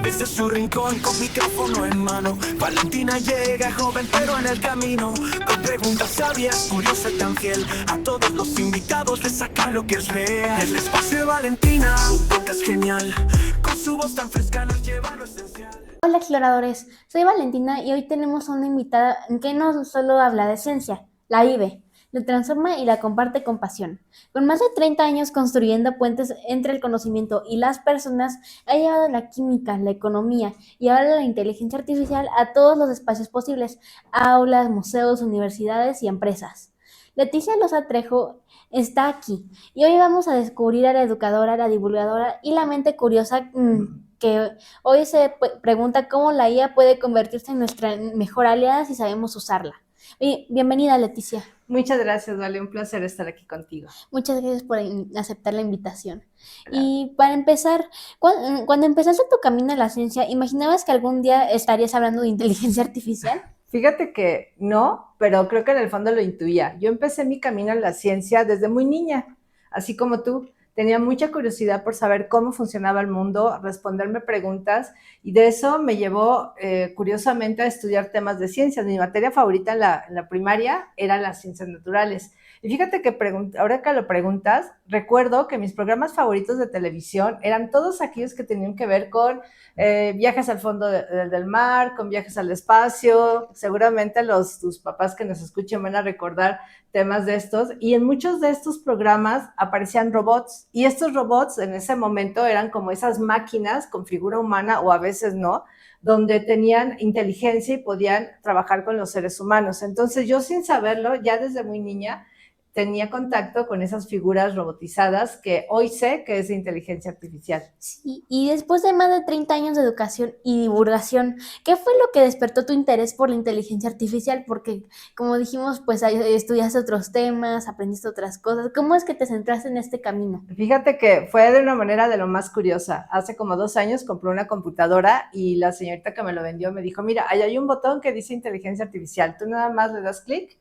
Desde su rincón con micrófono en mano, Valentina llega joven pero en el camino, con preguntas sabias, curiosa y tan fiel. A todos los invitados le saca lo que es real. El espacio de Valentina, un podcast genial, con su voz tan fresca nos lleva a lo esencial. Hola exploradores, soy Valentina y hoy tenemos a una invitada que no solo habla de ciencia, la vive, la transforma y la comparte con pasión. Con más de 30 años construyendo puentes entre el conocimiento y las personas, ha llevado la química, la economía y ahora la inteligencia artificial a todos los espacios posibles, aulas, museos, universidades y empresas. Leticia Loza Trejo está aquí y hoy vamos a descubrir a la educadora, la divulgadora y la mente curiosa que hoy se pregunta cómo la IA puede convertirse en nuestra mejor aliada si sabemos usarla. Bienvenida, Leticia. Muchas gracias, Vale, un placer estar aquí contigo. Muchas gracias por aceptar la invitación. Claro. Y para empezar, cuando empezaste tu camino a la ciencia, ¿imaginabas que algún día estarías hablando de inteligencia artificial? Fíjate que no, pero creo que en el fondo lo intuía. Yo empecé mi camino en la ciencia desde muy niña, así como tú. Tenía mucha curiosidad por saber cómo funcionaba el mundo, responderme preguntas, y de eso me llevó, curiosamente, a estudiar temas de ciencias. Mi materia favorita en la primaria era las ciencias naturales. Y fíjate que ahora que lo preguntas, recuerdo que mis programas favoritos de televisión eran todos aquellos que tenían que ver con viajes al fondo del mar, con viajes al espacio. Seguramente tus papás que nos escuchen van a recordar temas de estos, y en muchos de estos programas aparecían robots, y estos robots en ese momento eran como esas máquinas con figura humana, o a veces no, donde tenían inteligencia y podían trabajar con los seres humanos. Entonces yo, sin saberlo, ya desde muy niña, tenía contacto con esas figuras robotizadas que hoy sé que es de inteligencia artificial. Sí, y después de más de 30 años de educación y divulgación, ¿qué fue lo que despertó tu interés por la inteligencia artificial? Porque, como dijimos, pues estudiaste otros temas, aprendiste otras cosas. ¿Cómo es que te centraste en este camino? Fíjate que fue de una manera de lo más curiosa. Hace como 2 años compré una computadora y la señorita que me lo vendió me dijo, mira, ahí hay un botón que dice inteligencia artificial. Tú nada más le das clic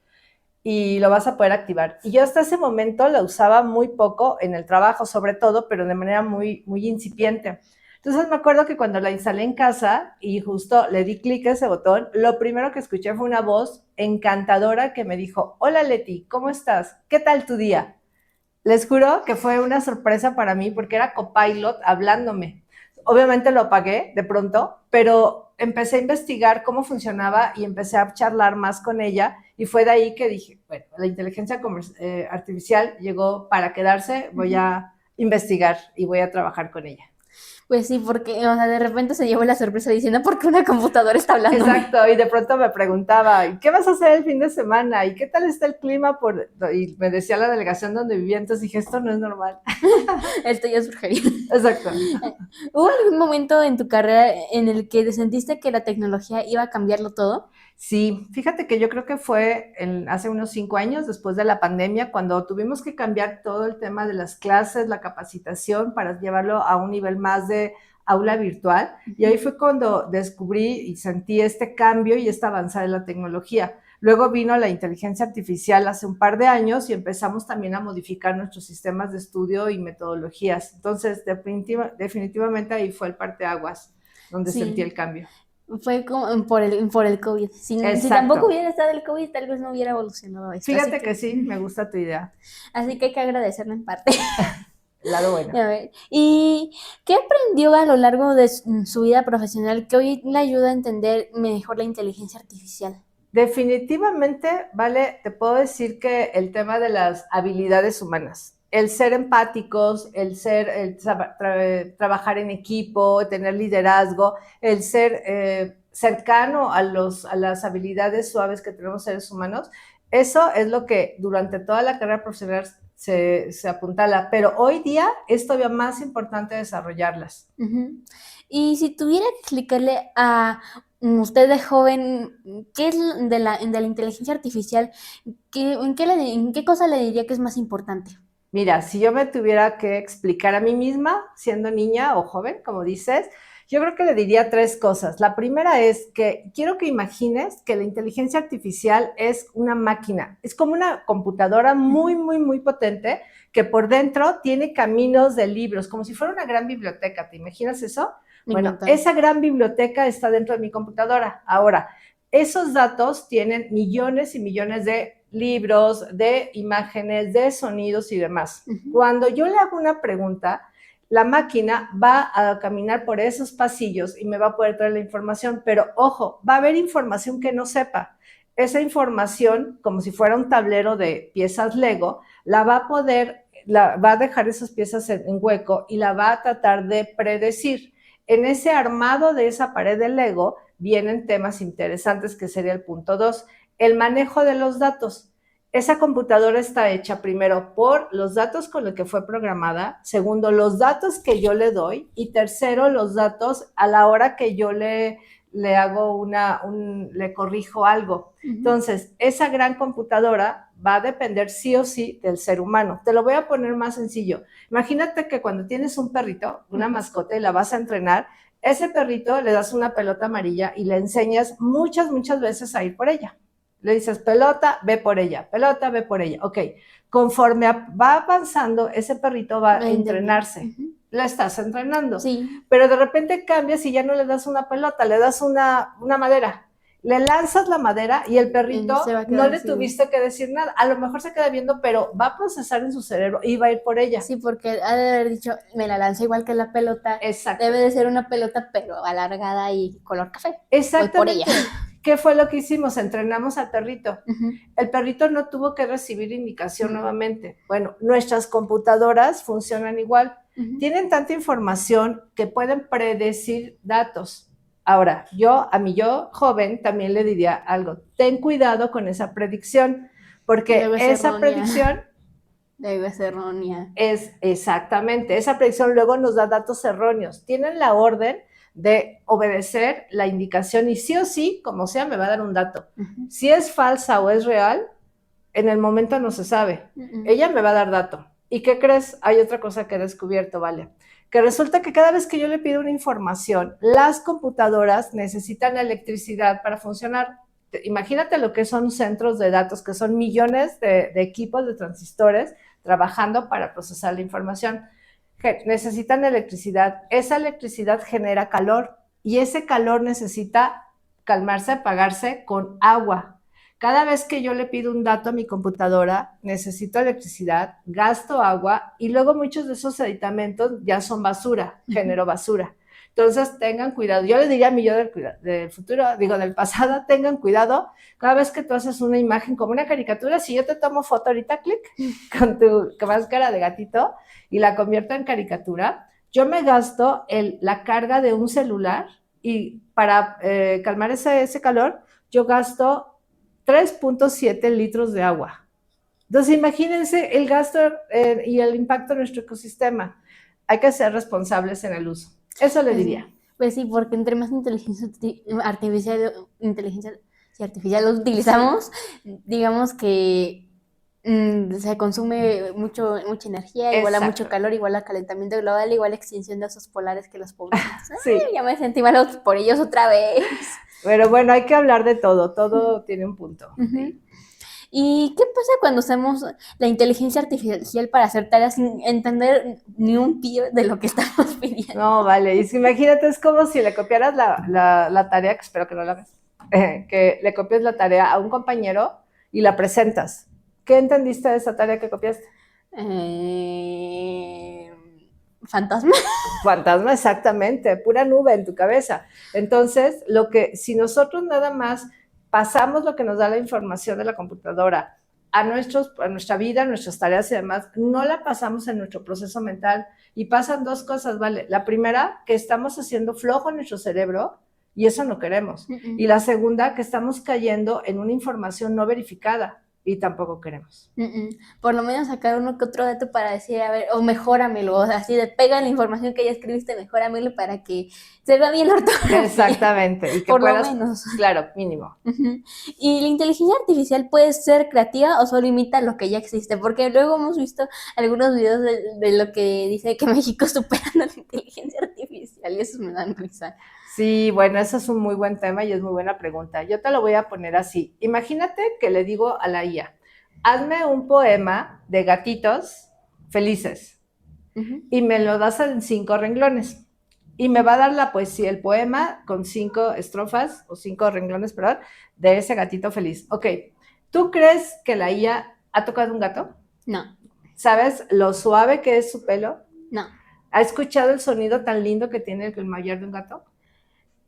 y lo vas a poder activar. Y yo hasta ese momento la usaba muy poco en el trabajo, sobre todo, pero de manera muy, muy incipiente. Entonces me acuerdo que cuando la instalé en casa y justo le di clic a ese botón, lo primero que escuché fue una voz encantadora que me dijo, hola Leti, ¿cómo estás? ¿Qué tal tu día? Les juro que fue una sorpresa para mí porque era Copilot hablándome. Obviamente lo apagué de pronto, pero empecé a investigar cómo funcionaba y empecé a charlar más con ella, y fue de ahí que dije, bueno, la inteligencia artificial llegó para quedarse, voy a investigar y voy a trabajar con ella. Pues sí, porque o sea, de repente se llevó la sorpresa diciendo, ¿por qué una computadora está hablando? Exacto, y de pronto me preguntaba, ¿y qué vas a hacer el fin de semana? ¿Y qué tal está el clima? Y me decía la delegación donde vivía, entonces dije, esto no es normal. Esto ya surgiría. Exacto. ¿Hubo algún momento en tu carrera en el que sentiste que la tecnología iba a cambiarlo todo? Sí, fíjate que yo creo que fue hace unos 5 años, después de la pandemia, cuando tuvimos que cambiar todo el tema de las clases, la capacitación, para llevarlo a un nivel más de aula virtual. Y ahí fue cuando descubrí y sentí este cambio y esta avanzada en la tecnología. Luego vino la inteligencia artificial hace un par de años y empezamos también a modificar nuestros sistemas de estudio y metodologías. Entonces, definitivamente ahí fue el parteaguas donde sentí el cambio. Fue como por el COVID. Si tampoco hubiera estado el COVID, tal vez no hubiera evolucionado esto. Fíjate que sí, me gusta tu idea. Así que hay que agradecerlo en parte. Lado bueno. A ver, ¿y qué aprendió a lo largo de su vida profesional que hoy le ayuda a entender mejor la inteligencia artificial? Definitivamente, Vale, te puedo decir que el tema de las habilidades humanas, el ser empáticos, trabajar en equipo, tener liderazgo, el ser cercano a las habilidades suaves que tenemos seres humanos, eso es lo que durante toda la carrera profesional se apuntala, pero hoy día es todavía más importante desarrollarlas. Y si tuviera que explicarle a usted de joven qué es de la inteligencia artificial, ¿en qué cosa le diría que es más importante? Mira, si yo me tuviera que explicar a mí misma, siendo niña o joven, como dices, Yo creo que le diría 3 cosas. La primera es que quiero que imagines que la inteligencia artificial es una máquina, es como una computadora muy, muy, muy potente que por dentro tiene caminos de libros, como si fuera una gran biblioteca. ¿Te imaginas eso? Bueno, esa gran biblioteca está dentro de mi computadora. Ahora, esos datos tienen millones y millones de libros, de imágenes, de sonidos y demás. Cuando yo le hago una pregunta, la máquina va a caminar por esos pasillos y me va a poder traer la información, pero ojo, va a haber información que no sepa. Esa información, como si fuera un tablero de piezas Lego, va a dejar esas piezas en hueco y la va a tratar de predecir. En ese armado de esa pared de Lego vienen temas interesantes, que sería el punto 2, el manejo de los datos. Esa computadora está hecha primero por los datos con los que fue programada, segundo, los datos que yo le doy y tercero, los datos a la hora que yo le hago le corrijo algo. Entonces, esa gran computadora va a depender sí o sí del ser humano. Te lo voy a poner más sencillo. Imagínate que cuando tienes un perrito, una mascota y la vas a entrenar, ese perrito le das una pelota amarilla y le enseñas muchas, muchas veces a ir por ella. Le dices, pelota, ve por ella, pelota, ve por ella. Ok, conforme va avanzando, ese perrito va a entrenarse. La estás entrenando. Sí. Pero de repente cambias y ya no le das una pelota, le das una madera. Le lanzas la madera y el perrito no le tuviste que decir nada. A lo mejor se queda viendo, pero va a procesar en su cerebro y va a ir por ella. Sí, porque ha de haber dicho, me la lanza igual que la pelota. Exacto. Debe de ser una pelota, pero alargada y color café. Exactamente. Voy por ella. ¿Qué fue lo que hicimos? Entrenamos al perrito. El perrito no tuvo que recibir indicación nuevamente. Bueno, nuestras computadoras funcionan igual. Tienen tanta información que pueden predecir datos. Ahora, a mi yo joven también le diría algo. Ten cuidado con esa predicción, porque esa predicción debe ser errónea. Exactamente, esa predicción luego nos da datos erróneos. Tienen la orden de obedecer la indicación y sí o sí, como sea, me va a dar un dato. Si es falsa o es real, en el momento no se sabe. Ella me va a dar dato. ¿Y qué crees? Hay otra cosa que he descubierto, ¿vale? Que resulta que cada vez que yo le pido una información, las computadoras necesitan electricidad para funcionar. Imagínate lo que son centros de datos, que son millones de equipos de transistores trabajando para procesar la información. Necesitan electricidad. Esa electricidad genera calor y ese calor necesita calmarse, apagarse con agua. Cada vez que yo le pido un dato a mi computadora, necesito electricidad, gasto agua y luego muchos de esos aditamentos ya son basura, genero basura. Entonces, tengan cuidado. Yo le diría a mi yo del futuro, del pasado, tengan cuidado. Cada vez que tú haces una imagen como una caricatura, si yo te tomo foto ahorita, clic, con tu máscara de gatito y la convierto en caricatura, yo me gasto la carga de un celular y para calmar ese calor, yo gasto 3.7 litros de agua. Entonces, imagínense el gasto y el impacto en nuestro ecosistema. Hay que ser responsables en el uso. Eso le diría. Pues sí, porque entre más inteligencia artificial lo utilizamos, digamos que se consume mucha energía, igual a mucho calor, igual a calentamiento global, igual a extinción de osos polares que los pobres. Sí. Ya me sentí mal por ellos otra vez. Pero bueno, hay que hablar de todo tiene un punto. ¿Y qué pasa cuando usamos la inteligencia artificial para hacer tareas sin entender ni un pío de lo que estamos pidiendo? No, vale, y imagínate, es como si le copiaras la tarea, que espero que no la hagas, que le copias la tarea a un compañero y la presentas. ¿Qué entendiste de esa tarea que copiaste? Fantasma. Fantasma, exactamente, pura nube en tu cabeza. Entonces, si nosotros nada más pasamos lo que nos da la información de la computadora a nuestra vida, a nuestras tareas y demás, no la pasamos en nuestro proceso mental y pasan 2 cosas, ¿vale? La primera, que estamos haciendo flojo en nuestro cerebro y eso no queremos. Y la segunda, que estamos cayendo en una información no verificada y tampoco queremos. Por lo menos sacar uno que otro dato para decir, a ver, o mejóramelo, o sea, así de pega la información que ya escribiste, mejóramelo para que se vea bien la ortografía. Exactamente. Y que por puedas, lo menos. Claro, mínimo. ¿Y la inteligencia artificial puede ser creativa o solo imita lo que ya existe? Porque luego hemos visto algunos videos de lo que dice que México superando la inteligencia artificial. artificial y eso me dan risa. Sí, bueno, eso es un muy buen tema y es muy buena pregunta. Yo te lo voy a poner así. Imagínate que le digo a la IA, hazme un poema de gatitos felices y me lo das en 5 renglones. Y me va a dar la poesía, el poema con 5 estrofas o 5 renglones, perdón, de ese gatito feliz. Ok, ¿tú crees que la IA ha tocado un gato? No, ¿Sabes lo suave que es su pelo? no, ¿Ha escuchado el sonido tan lindo que tiene el maullar de un gato?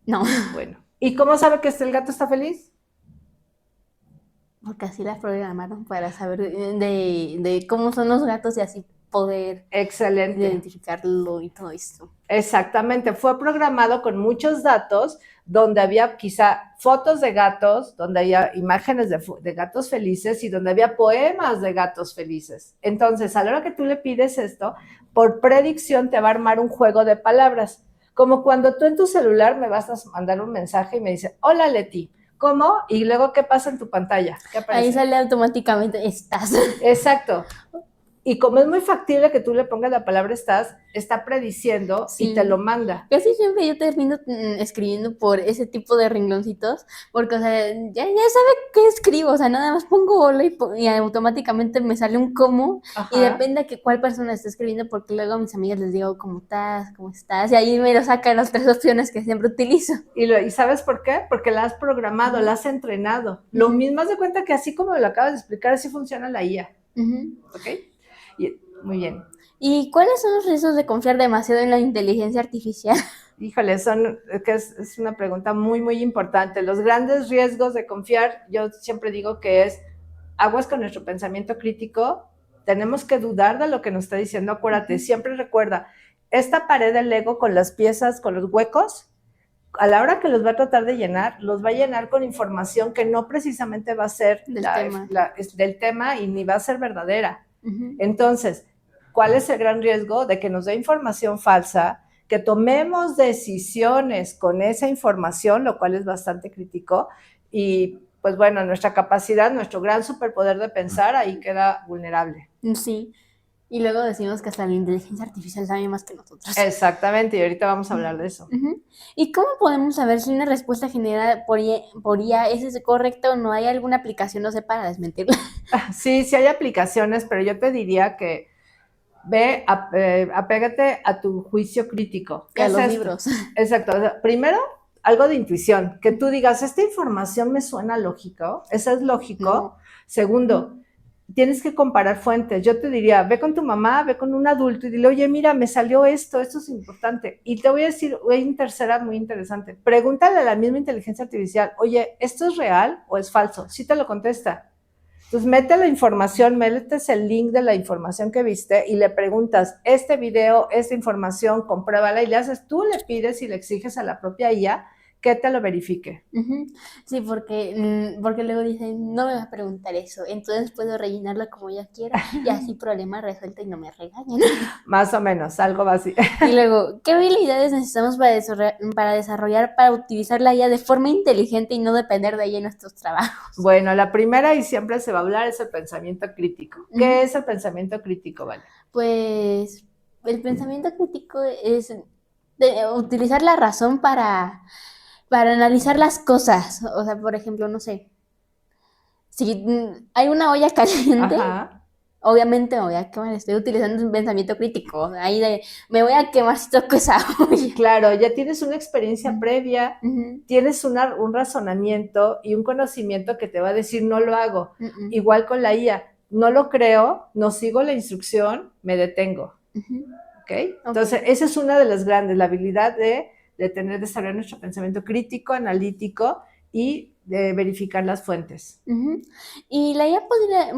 no. Bueno, ¿y cómo sabe que el gato está feliz? Porque así la programaron para saber de cómo son los gatos y así poder Excelente. identificarlo y todo esto. Exactamente, fue programado con muchos datos donde había quizá fotos de gatos, donde había imágenes de gatos felices y donde había poemas de gatos felices. Entonces, a la hora que tú le pides esto, por predicción te va a armar un juego de palabras. Como cuando tú en tu celular me vas a mandar un mensaje y me dice, hola Leti, ¿cómo? Y luego, ¿qué pasa en tu pantalla? ¿Qué aparece? Ahí sale automáticamente estás. Exacto. Y como es muy factible que tú le pongas la palabra estás, está prediciendo y te lo manda. Casi siempre yo termino escribiendo por ese tipo de rengloncitos, porque, o sea, ya sabe qué escribo, o sea, nada más pongo hola y automáticamente me sale un cómo, y depende de cuál persona está escribiendo, porque luego a mis amigas les digo, ¿cómo estás? ¿Cómo estás? Y ahí me lo sacan las 3 opciones que siempre utilizo. ¿Y sabes por qué? Porque la has programado, la has entrenado. Lo mismo, haz de cuenta que así como lo acabas de explicar, así funciona la IA. ¿Ok? Muy bien. ¿Y cuáles son los riesgos de confiar demasiado en la inteligencia artificial? Híjole, es una pregunta muy, muy importante. Los grandes riesgos de confiar, yo siempre digo que es aguas con nuestro pensamiento crítico. Tenemos que dudar de lo que nos está diciendo. Acuérdate, siempre recuerda, esta pared del Lego con las piezas, con los huecos, a la hora que los va a tratar de llenar, los va a llenar con información que no precisamente va a ser del tema y ni va a ser verdadera. Entonces, ¿cuál es el gran riesgo? De que nos dé información falsa, que tomemos decisiones con esa información, lo cual es bastante crítico, y pues bueno, nuestra capacidad, nuestro gran superpoder de pensar ahí queda vulnerable. Sí, y luego decimos que hasta la inteligencia artificial sabe más que nosotros. Exactamente, y ahorita vamos a hablar de eso. ¿Y cómo podemos saber si una respuesta generada por IA es correcta o no? ¿Hay alguna aplicación, no sé, para desmentirla? Sí, sí hay aplicaciones, pero yo te diría que apégate a tu juicio crítico. ¿Qué a los libros? Exacto. O sea, primero, algo de intuición, que tú digas, esta información me suena lógico, eso es lógico. No. Segundo, tienes que comparar fuentes. Yo te diría, ve con tu mamá, ve con un adulto y dile, oye, mira, me salió esto es importante. Y te voy a decir, una tercera muy interesante. Pregúntale a la misma inteligencia artificial, oye, ¿esto es real o es falso? Sí te lo contesta. Entonces, mete la información, metes el link de la información que viste y le preguntas, este video, esta información, compruébala y le haces, tú le pides y le exiges a la propia IA que te lo verifique. Sí, porque luego dicen, no me vas a preguntar eso, entonces puedo rellenarlo como yo quiera y así problema resuelto y no me regañan. Más o menos, algo así. Y luego, ¿qué habilidades necesitamos para desarrollar, para utilizar la IA de forma inteligente y no depender de ella en nuestros trabajos? Bueno, la primera y siempre se va a hablar es el pensamiento crítico. ¿Qué es el pensamiento crítico, Vale? Pues el pensamiento crítico es utilizar la razón para analizar las cosas. O sea, por ejemplo, no sé, si hay una olla caliente, obviamente me voy a quemar, estoy utilizando un pensamiento crítico, ahí me voy a quemar si toco esa olla. Claro, ya tienes una experiencia previa, tienes un razonamiento y un conocimiento que te va a decir no lo hago. Igual con la IA, no lo creo, no sigo la instrucción, me detengo. ¿Okay? Entonces, esa es una de las grandes, la habilidad de desarrollar nuestro pensamiento crítico, analítico y de verificar las fuentes. ¿Y la IA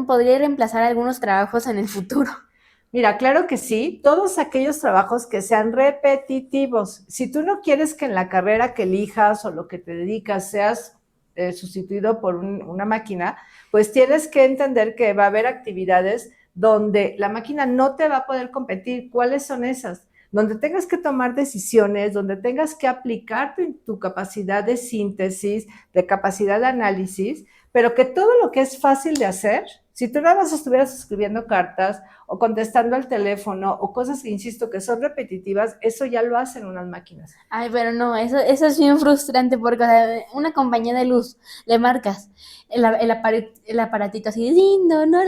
podría reemplazar algunos trabajos en el futuro? Mira, claro que sí, todos aquellos trabajos que sean repetitivos. Si tú no quieres que en la carrera que elijas o lo que te dedicas seas sustituido por una máquina, pues tienes que entender que va a haber actividades donde la máquina no te va a poder competir. ¿Cuáles son esas? Donde tengas que tomar decisiones, donde tengas que aplicar tu capacidad de síntesis, de capacidad de análisis, pero que todo lo que es fácil de hacer, si tú nada más estuvieras escribiendo cartas o contestando al teléfono, o cosas que, insisto, que son repetitivas, eso ya lo hacen unas máquinas. Ay, pero no, eso es bien frustrante porque, o sea, una compañía de luz, le marcas el aparatito así, lindo, ¿no?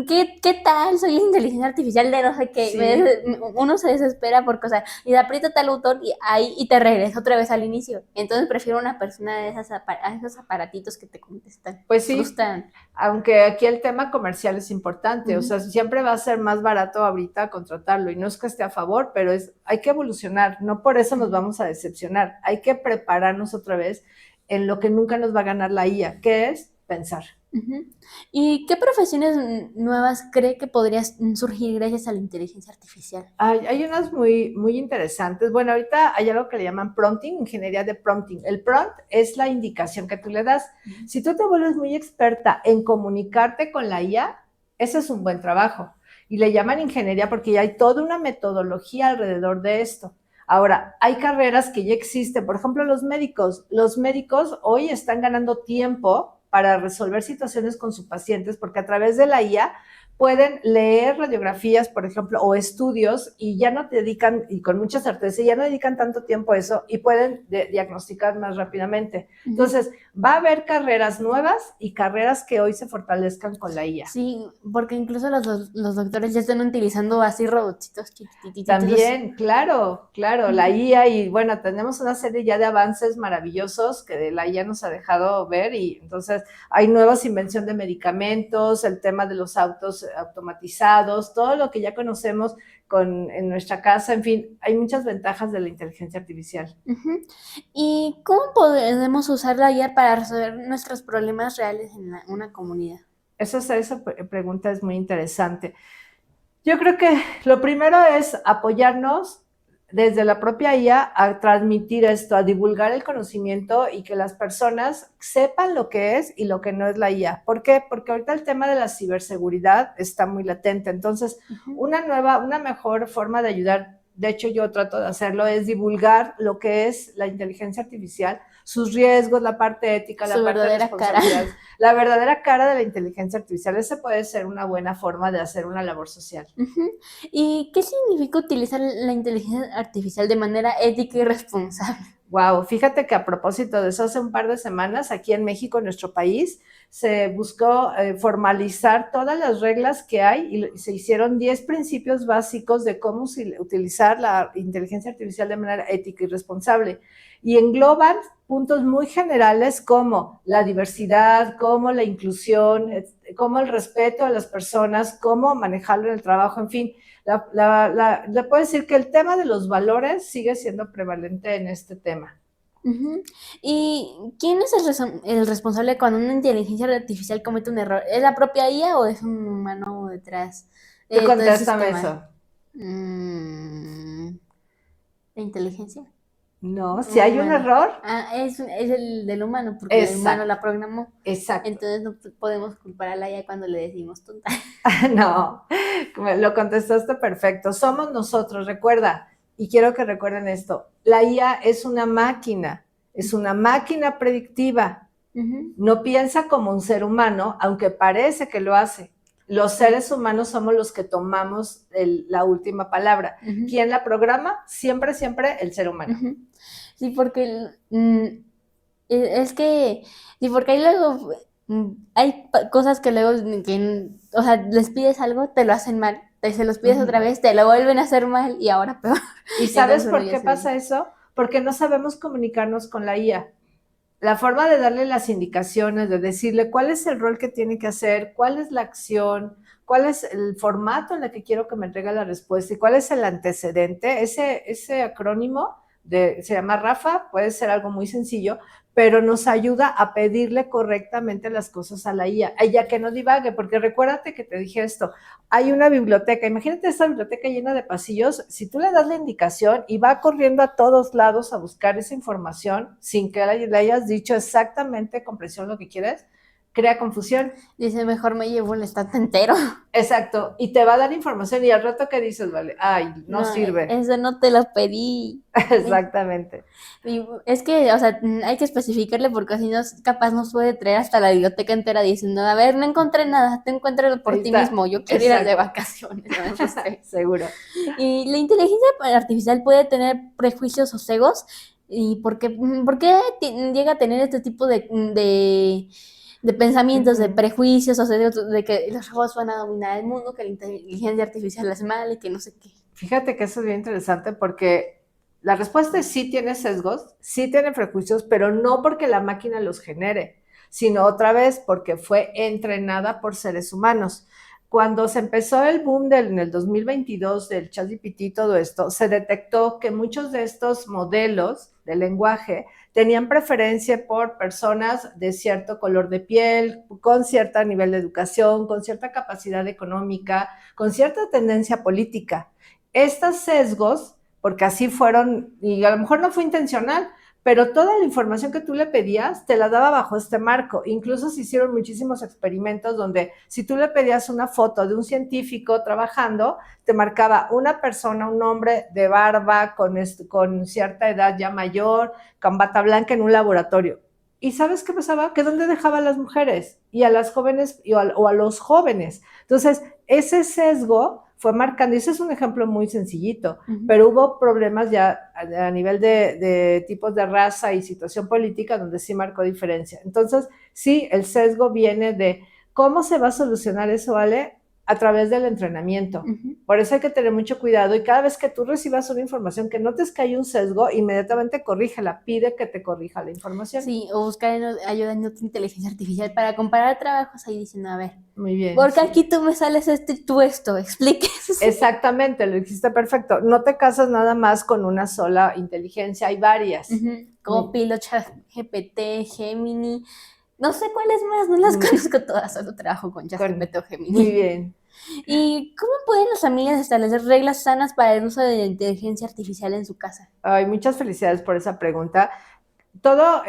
¿Qué tal? Soy la inteligencia artificial de no sé qué. Sí. Uno se desespera por cosas. Y le aprieta tal botón y te regresa otra vez al inicio. Entonces prefiero una persona de esos aparatitos que te contestan. Pues sí, Frustran. aunque aquí el tema comercial es importante, o Ujú. sea, siempre va a ser más barato ahorita contratarlo, y no es que esté a favor, pero hay que evolucionar, no por eso nos vamos a decepcionar, hay que prepararnos otra vez en lo que nunca nos va a ganar la IA, que es pensar. Ujú. ¿Y qué profesiones nuevas cree que podrías surgir gracias a la inteligencia artificial? Hay unas muy, muy interesantes. Bueno, ahorita hay algo que le llaman prompting, ingeniería de prompting. El prompt es la indicación que tú le das. Si tú te vuelves muy experta en comunicarte con la IA, ese es un buen trabajo. Y le llaman ingeniería porque ya hay toda una metodología alrededor de esto. Ahora, hay carreras que ya existen. Por ejemplo, los médicos. Los médicos hoy están ganando tiempo para resolver situaciones con sus pacientes porque a través de la IA pueden leer radiografías, por ejemplo, o estudios, y ya no dedican, y con mucha certeza, ya no dedican tanto tiempo a eso, y pueden diagnosticar más rápidamente. Entonces, va a haber carreras nuevas y carreras que hoy se fortalezcan con la IA. Sí, porque incluso los doctores ya están utilizando así robotitos chiquititos. También, claro, la IA, y bueno, tenemos una serie ya de avances maravillosos que la IA nos ha dejado ver, y entonces hay nuevas invención de medicamentos, el tema de los autos automatizados, todo lo que ya conocemos en nuestra casa, en fin, hay muchas ventajas de la inteligencia artificial. ¿Y cómo podemos usar la IA para resolver nuestros problemas reales en una comunidad? Esa pregunta es muy interesante. Yo creo que lo primero es apoyarnos desde la propia IA a transmitir esto, a divulgar el conocimiento y que las personas sepan lo que es y lo que no es la IA. ¿Por qué? Porque ahorita el tema de la ciberseguridad está muy latente. Entonces, una mejor forma de ayudar, de hecho yo trato de hacerlo, es divulgar lo que es la inteligencia artificial, sus riesgos, la parte ética, la parte de responsabilidad, la verdadera cara de la inteligencia artificial. Esa puede ser una buena forma de hacer una labor social. ¿Y qué significa utilizar la inteligencia artificial de manera ética y responsable? Wow, fíjate que a propósito de eso, hace un par de semanas aquí en México, en nuestro país, se buscó formalizar todas las reglas que hay y se hicieron 10 principios básicos de cómo utilizar la inteligencia artificial de manera ética y responsable. Y engloban puntos muy generales como la diversidad, como la inclusión, como el respeto a las personas, cómo manejarlo en el trabajo, en fin. Le puedo decir que el tema de los valores sigue siendo prevalente en este tema. ¿Y quién es el responsable cuando una inteligencia artificial comete un error? ¿Es la propia IA o es un humano detrás Tú de todo el contéstame sistema? eso. ¿La inteligencia? No, si hay un error. Es el del humano, porque el humano la programó. Exacto. Entonces no podemos culpar a la IA cuando le decimos tonta. No, lo contestaste perfecto. Somos nosotros, recuerda, y quiero que recuerden esto, la IA es una máquina predictiva. No piensa como un ser humano, aunque parece que lo hace. Los seres humanos somos los que tomamos la última palabra. ¿Quién la programa? Siempre, siempre el ser humano. Sí, porque es que, sí, porque hay luego, hay cosas que luego, o sea, les pides algo, te lo hacen mal, se los pides otra vez, te lo vuelven a hacer mal y ahora peor. ¿Y sabes por qué pasa eso? Porque no sabemos comunicarnos con la IA. La forma de darle las indicaciones, de decirle cuál es el rol que tiene que hacer, cuál es la acción, cuál es el formato en el que quiero que me entregue la respuesta y cuál es el antecedente, ese acrónimo se llama RAFA, puede ser algo muy sencillo, pero nos ayuda a pedirle correctamente las cosas a la IA, ella que no divague, porque recuérdate que te dije esto, hay una biblioteca, imagínate esta biblioteca llena de pasillos, si tú le das la indicación y va corriendo a todos lados a buscar esa información sin que le hayas dicho exactamente con precisión lo que quieres, crea confusión. Dice, mejor me llevo un estante entero. Exacto, y te va a dar información y al rato que dices, vale, ay, no sirve. Eso no te lo pedí. Exactamente. Y es que, o sea, hay que especificarle porque si no, capaz nos puede traer hasta la biblioteca entera diciendo, a ver, no encontré nada, tú encuéntralo por Ahí ti está. mismo, yo quiero ir de Exacto. vacaciones. ¿No? Seguro. Y la inteligencia artificial puede tener prejuicios o cegos. ¿Y por qué llega a tener este tipo de pensamientos, de Ujú. prejuicios, o sea, de que los robots van a dominar el mundo, que la inteligencia artificial es mala y que no sé qué? Fíjate que eso es bien interesante porque la respuesta es sí tiene sesgos, sí tiene prejuicios, pero no porque la máquina los genere, sino otra vez porque fue entrenada por seres humanos. Cuando se empezó el boom en el 2022 del ChatGPT y todo esto, se detectó que muchos de estos modelos de lenguaje tenían preferencia por personas de cierto color de piel, con cierto nivel de educación, con cierta capacidad económica, con cierta tendencia política. Estos sesgos, porque así fueron, y a lo mejor no fue intencional, pero toda la información que tú le pedías te la daba bajo este marco. Incluso se hicieron muchísimos experimentos donde si tú le pedías una foto de un científico trabajando, te marcaba una persona, un hombre de barba, con cierta edad ya mayor, con bata blanca en un laboratorio. ¿Y sabes qué pasaba? Que dónde dejaba a las mujeres y a las jóvenes o a los jóvenes. Entonces, ese sesgo fue marcando, y ese es un ejemplo muy sencillito, pero hubo problemas ya a nivel de tipos de raza y situación política donde sí marcó diferencia. Entonces, sí, el sesgo viene de cómo se va a solucionar eso, ¿vale? A través del entrenamiento. Por eso hay que tener mucho cuidado y cada vez que tú recibas una información que notes que hay un sesgo, inmediatamente corrígela, pide que te corrija la información. Sí, o buscar ayuda en otra inteligencia artificial para comparar trabajos ahí diciendo, a ver, muy bien. Porque sí. Aquí tú me sales tú esto, expliques. Exactamente, lo dijiste perfecto. No te casas nada más con una sola inteligencia, hay varias. Copilot, ChatGPT, Gemini. No sé cuáles más, no las conozco todas, solo trabajo con ChatGPT o Gemini. Muy bien. ¿Y cómo pueden las familias establecer reglas sanas para el uso de la inteligencia artificial en su casa? Ay, muchas felicidades por esa pregunta. Todo,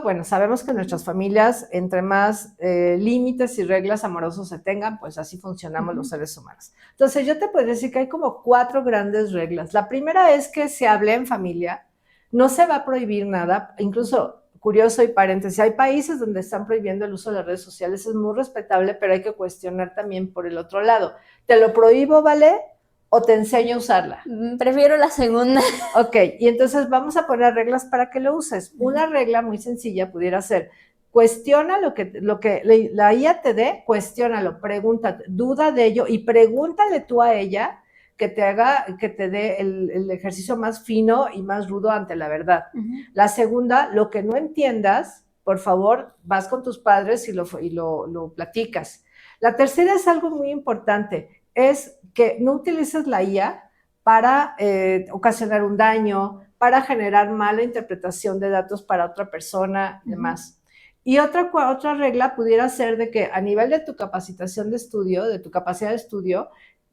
bueno, sabemos que nuestras familias, entre más límites y reglas amorosos se tengan, pues así funcionamos los seres humanos. Entonces, yo te puedo decir que hay como 4 grandes reglas. La primera es que se hable en familia, no se va a prohibir nada, incluso, curioso y paréntesis, hay países donde están prohibiendo el uso de las redes sociales, es muy respetable, pero hay que cuestionar también por el otro lado. ¿Te lo prohíbo, vale? ¿O te enseño a usarla? Prefiero la segunda. Ok, y entonces vamos a poner reglas para que lo uses. Una regla muy sencilla pudiera ser, cuestiona lo que la IA te dé, cuestiónalo, pregúntate, duda de ello y pregúntale tú a ella que te dé el ejercicio más fino y más rudo ante la verdad. La segunda, lo que no entiendas, por favor, vas con tus padres y lo platicas. La tercera es algo muy importante, es que no utilices la IA para ocasionar un daño, para generar mala interpretación de datos para otra persona y demás. Y otra regla pudiera ser de que a nivel de tu capacitación de estudio, de tu capacidad de estudio,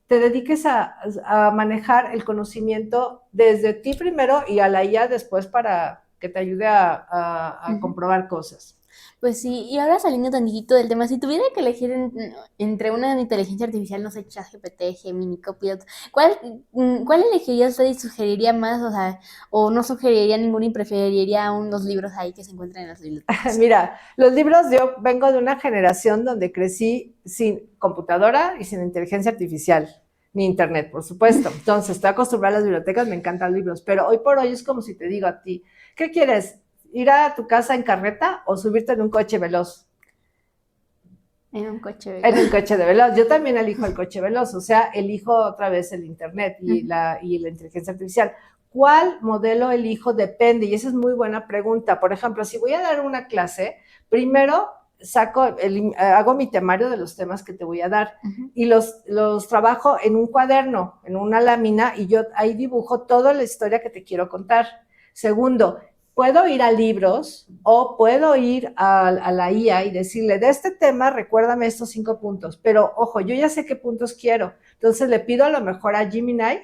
te dediques a manejar el conocimiento desde ti primero y a la IA después para que te ayude a comprobar cosas. Pues sí, y ahora saliendo tantito del tema, si tuviera que elegir entre una inteligencia artificial, no sé, ChatGPT, Gemini, Copilot, ¿cuál elegiría usted y sugeriría más, o sea, o no sugeriría ninguno y preferiría unos libros ahí que se encuentran en las bibliotecas? Mira, los libros, yo vengo de una generación donde crecí sin computadora y sin inteligencia artificial, ni internet, por supuesto. Entonces, estoy acostumbrada a las bibliotecas, me encantan libros, pero hoy por hoy es como si te digo a ti, ¿qué quieres? ¿Ir a tu casa en carreta o subirte en un coche veloz? En un coche veloz. En un coche de veloz. Yo también elijo el coche veloz, o sea, elijo otra vez el internet y la inteligencia artificial. ¿Cuál modelo elijo? Depende, y esa es muy buena pregunta. Por ejemplo, si voy a dar una clase, primero hago mi temario de los temas que te voy a dar y los trabajo en un cuaderno, en una lámina, y yo ahí dibujo toda la historia que te quiero contar. Segundo, puedo ir a libros o puedo ir a la IA y decirle, de este tema, recuérdame estos 5 puntos. Pero, ojo, yo ya sé qué puntos quiero. Entonces, le pido a lo mejor a Gemini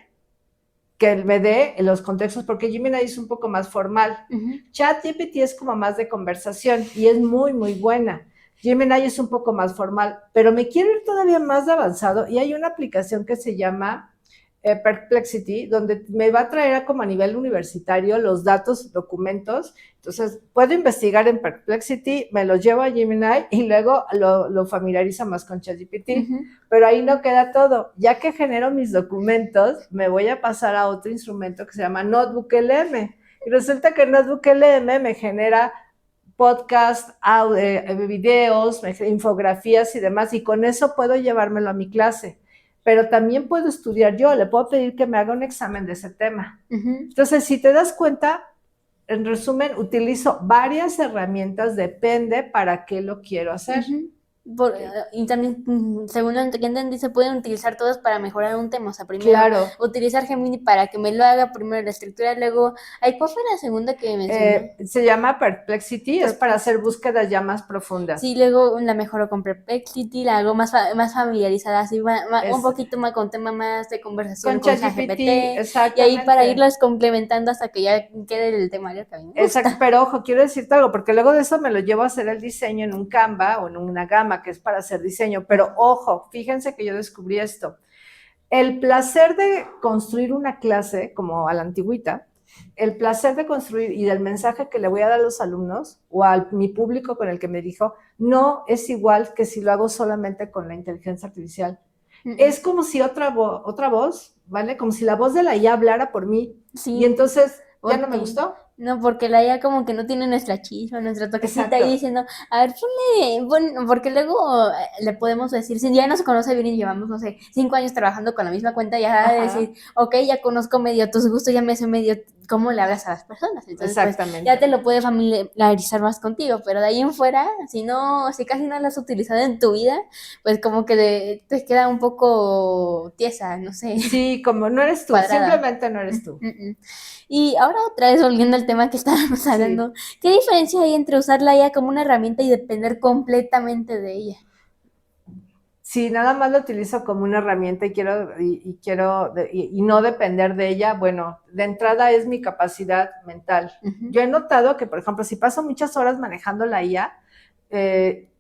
que me dé los contextos, porque Gemini es un poco más formal. ChatGPT es como más de conversación y es muy, muy buena. Gemini es un poco más formal, pero me quiero ir todavía más de avanzado y hay una aplicación que se llama Perplexity, donde me va a traer como a nivel universitario los datos, documentos. Entonces, puedo investigar en Perplexity, me los llevo a Gemini y luego lo familiarizo más con ChatGPT. Pero ahí no queda todo. Ya que genero mis documentos, me voy a pasar a otro instrumento que se llama Notebook LM. Y resulta que Notebook LM me genera podcast, videos, infografías y demás, y con eso puedo llevármelo a mi clase. Pero también puedo estudiar yo, le puedo pedir que me haga un examen de ese tema. Entonces, si te das cuenta, en resumen, utilizo varias herramientas, depende para qué lo quiero hacer. Y también, según lo que entendí, se pueden utilizar todos para mejorar un tema. O sea, primero utilizar Gemini para que me lo haga, primero la estructura, luego, ¿cuál fue la segunda que mencioné? Se llama Perplexity, es para hacer búsquedas ya más profundas. Sí, luego la mejoro con Perplexity, la hago más familiarizada, así un poquito más con tema más de conversación con ChatGPT, y ahí para irlas complementando hasta que ya quede el temario que a mí me gusta. Exacto, pero ojo, quiero decirte algo, porque luego de eso me lo llevo a hacer el diseño en un Canva o en una gama que es para hacer diseño, pero ojo, fíjense que yo descubrí esto. El placer de construir una clase, como a la antigüita, el placer de construir y del mensaje que le voy a dar a los alumnos o a mi público con el que me dijo, no es igual que si lo hago solamente con la inteligencia artificial. Es como si otra voz, ¿vale? Como si la voz de la IA hablara por mí. Sí. Y entonces, ¿ya no me gustó? No, porque la IA como que no tiene nuestra chispa, nuestra toquecita ahí diciendo, a ver, ponle, porque luego le podemos decir, si ya nos conoce bien y llevamos, no sé, 5 años trabajando con la misma cuenta, ya de decir, ok, ya conozco medio tus gustos, ya me sé medio cómo le hablas a las personas. Entonces, pues, ya te lo puede familiarizar más contigo, pero de ahí en fuera, si casi no lo has utilizado en tu vida, pues como que te queda un poco tiesa, no sé. Sí, como no eres tú, cuadrada. Simplemente no eres tú. Y ahora otra vez volviendo al tema que estábamos hablando, ¿qué diferencia hay entre usar la IA como una herramienta y depender completamente de ella? Si nada más lo utilizo como una herramienta y no depender de ella, bueno, de entrada es mi capacidad mental. Yo he notado que, por ejemplo, si paso muchas horas manejando la IA,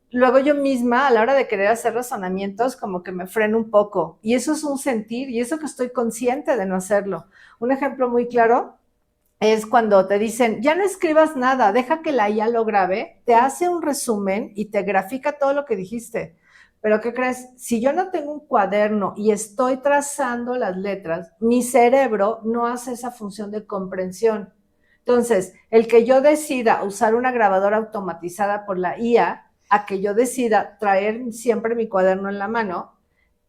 luego yo misma, a la hora de querer hacer razonamientos, como que me freno un poco. Y eso es un sentir, y eso que estoy consciente de no hacerlo. Un ejemplo muy claro es cuando te dicen, ya no escribas nada, deja que la IA lo grabe, te hace un resumen y te grafica todo lo que dijiste. Pero ¿qué crees? Si yo no tengo un cuaderno y estoy trazando las letras, mi cerebro no hace esa función de comprensión. Entonces, el que yo decida usar una grabadora automatizada por la IA, a que yo decida traer siempre mi cuaderno en la mano,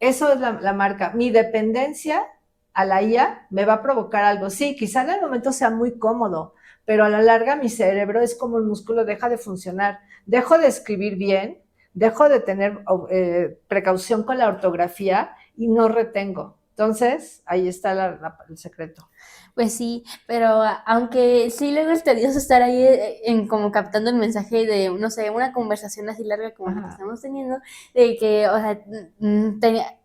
eso es la marca. Mi dependencia a la IA me va a provocar algo. Sí, quizá en el momento sea muy cómodo, pero a la larga mi cerebro es como el músculo, deja de funcionar. Dejo de escribir bien, dejo de tener precaución con la ortografía y no retengo. Entonces, ahí está el secreto. Pues sí, pero aunque sí luego es tedioso estar ahí como captando el mensaje de, no sé, una conversación así larga como la que estamos teniendo, de que, o sea,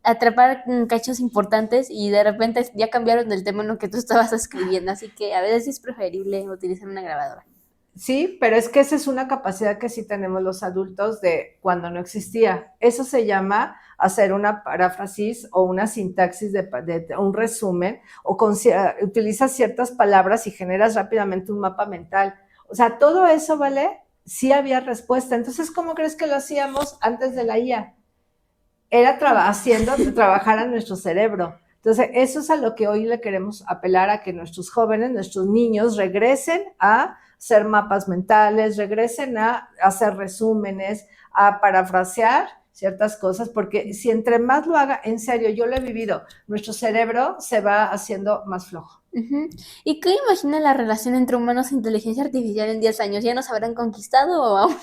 atrapar cachos importantes y de repente ya cambiaron el tema en lo que tú estabas escribiendo, así que a veces es preferible utilizar una grabadora. Sí, pero es que esa es una capacidad que sí tenemos los adultos de cuando no existía. Eso se llama hacer una paráfrasis o una sintaxis de un resumen, o utilizas ciertas palabras y generas rápidamente un mapa mental. O sea, todo eso, ¿vale? Sí había respuesta. Entonces, ¿cómo crees que lo hacíamos antes de la IA? Era haciendo trabajar a nuestro cerebro. Entonces, eso es a lo que hoy le queremos apelar, a que nuestros jóvenes, nuestros niños regresen a hacer mapas mentales, regresen a hacer resúmenes, a parafrasear ciertas cosas, porque si entre más lo haga, en serio, yo lo he vivido, nuestro cerebro se va haciendo más flojo. ¿Y qué imagina la relación entre humanos e inteligencia artificial en 10 años? ¿Ya nos habrán conquistado o aún?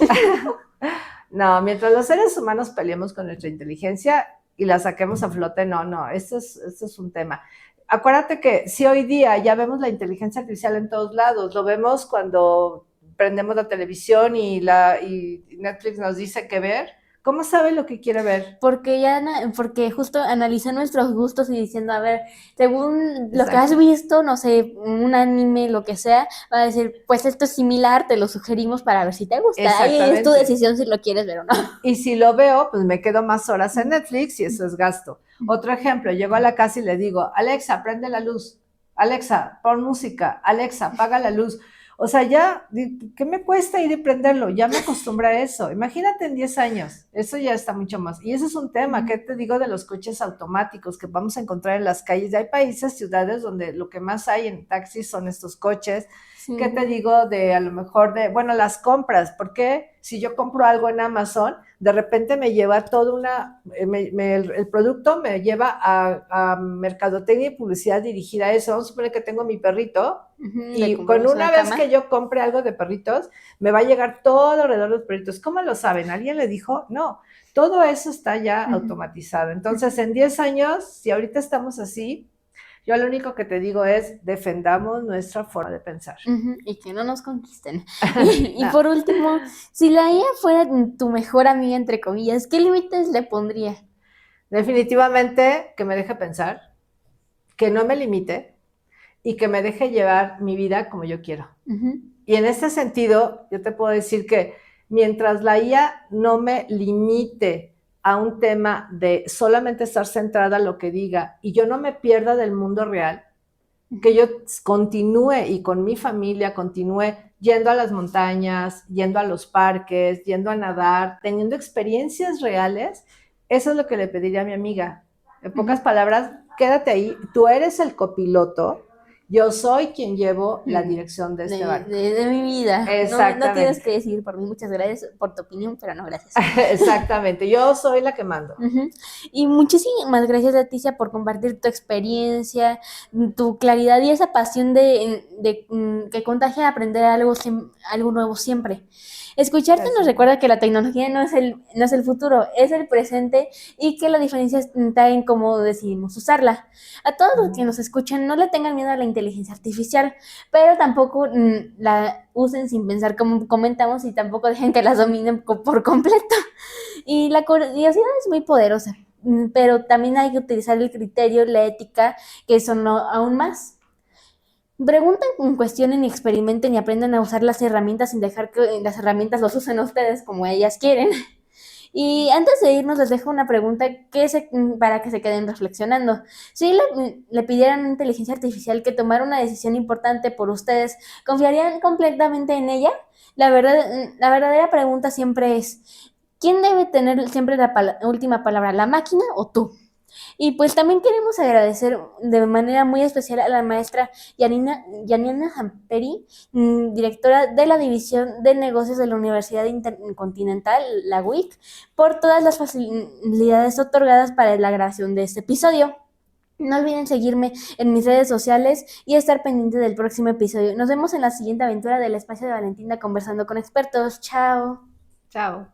No, mientras los seres humanos peleemos con nuestra inteligencia y la saquemos a flote, no, esto es un tema. Acuérdate que si hoy día ya vemos la inteligencia artificial en todos lados, lo vemos cuando prendemos la televisión y Netflix nos dice qué ver, ¿Cómo sabe lo que quiere ver? Porque justo analizó nuestros gustos y diciendo, a ver, según lo que Exacto. has visto, no sé, un anime, lo que sea, va a decir, pues esto es similar, te lo sugerimos para ver si te gusta. Y es tu Exactamente. decisión si lo quieres ver o no. Y si lo veo, pues me quedo más horas en Netflix y eso es gasto. Otro ejemplo, llego a la casa y le digo, Alexa, prende la luz. Alexa, pon música. Alexa, apaga la luz. O sea, ya, ¿qué me cuesta ir y prenderlo? Ya me acostumbré a eso. Imagínate en 10 años, eso ya está mucho más. Y ese es un tema, ¿qué te digo de los coches automáticos que vamos a encontrar en las calles? Ya hay países, ciudades donde lo que más hay en taxis son estos coches. Sí. ¿Qué te digo de a lo mejor de, bueno, las compras? Porque si yo compro algo en Amazon, de repente me lleva toda una, el producto me lleva a mercadotecnia y publicidad dirigida a eso. Vamos a suponer que tengo mi perrito y con una vez que yo compre algo de perritos, me va a llegar todo alrededor de los perritos. ¿Cómo lo saben? ¿Alguien le dijo? No, todo eso está ya automatizado. Entonces, en 10 años, si ahorita estamos así, yo lo único que te digo es defendamos nuestra forma de pensar. Y que no nos conquisten. Y por último, si la IA fuera tu mejor amiga, entre comillas, ¿qué límites le pondría? Definitivamente que me deje pensar, que no me limite y que me deje llevar mi vida como yo quiero. Y en este sentido, yo te puedo decir que mientras la IA no me limite a un tema de solamente estar centrada en lo que diga y yo no me pierda del mundo real, que yo continúe y con mi familia continúe yendo a las montañas, yendo a los parques, yendo a nadar, teniendo experiencias reales, eso es lo que le pediría a mi amiga. En pocas palabras, quédate ahí, tú eres el copiloto, yo soy quien llevo la dirección de este barco. De mi vida. Exactamente. No tienes que decir por mí, muchas gracias por tu opinión, pero no, gracias. Exactamente, yo soy la que mando. Y muchísimas gracias, Leticia, por compartir tu experiencia, tu claridad y esa pasión que contagia a aprender algo nuevo siempre. Escucharte Gracias. nos recuerda que la tecnología no es el futuro, es el presente y que la diferencia está en cómo decidimos usarla. A todos los que nos escuchan, no le tengan miedo a la inteligencia artificial, pero tampoco la usen sin pensar, como comentamos, y tampoco dejen que las dominen por completo. Y la curiosidad es muy poderosa, pero también hay que utilizar el criterio, la ética, que son aún más. Pregunten, cuestionen y experimenten y aprendan a usar las herramientas sin dejar que las herramientas los usen ustedes como ellas quieren. Y antes de irnos les dejo una pregunta para que se queden reflexionando. Si le pidieran a una inteligencia artificial que tomara una decisión importante por ustedes, ¿confiarían completamente en ella? La verdadera pregunta siempre es, ¿quién debe tener siempre la última palabra, la máquina o tú? Y pues también queremos agradecer de manera muy especial a la maestra Yanina Jamperi, directora de la División de Negocios de la Universidad Intercontinental, la UIC, por todas las facilidades otorgadas para la grabación de este episodio. No olviden seguirme en mis redes sociales y estar pendiente del próximo episodio. Nos vemos en la siguiente aventura del Espacio de Valentina conversando con expertos. Chao. Chao.